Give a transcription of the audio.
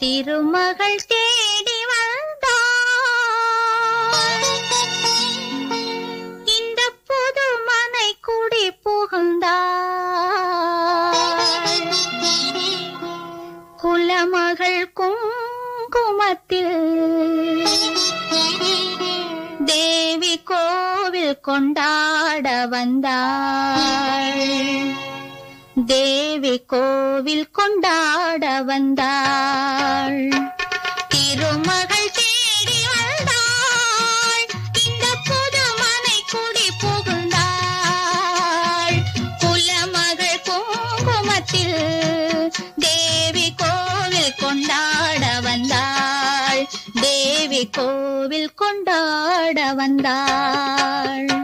திருமகள் தேடி வந்தாள். இந்த புது மனை குடி புகுந்தாள். குலமகள் குங்குமத்தில் தேவி கோவில் கொண்டாட வந்தாள். தேவி கோவில் கொண்டாட வந்தாள். திருமகள் தேடி வந்தாள். இந்த புது மனை குடி புகுந்தாள். குலமகள் குங்குமத்தில் தேவி கோவில் கொண்டாட வந்தாள். தேவி கோவில் கொண்டாட வந்தாள்.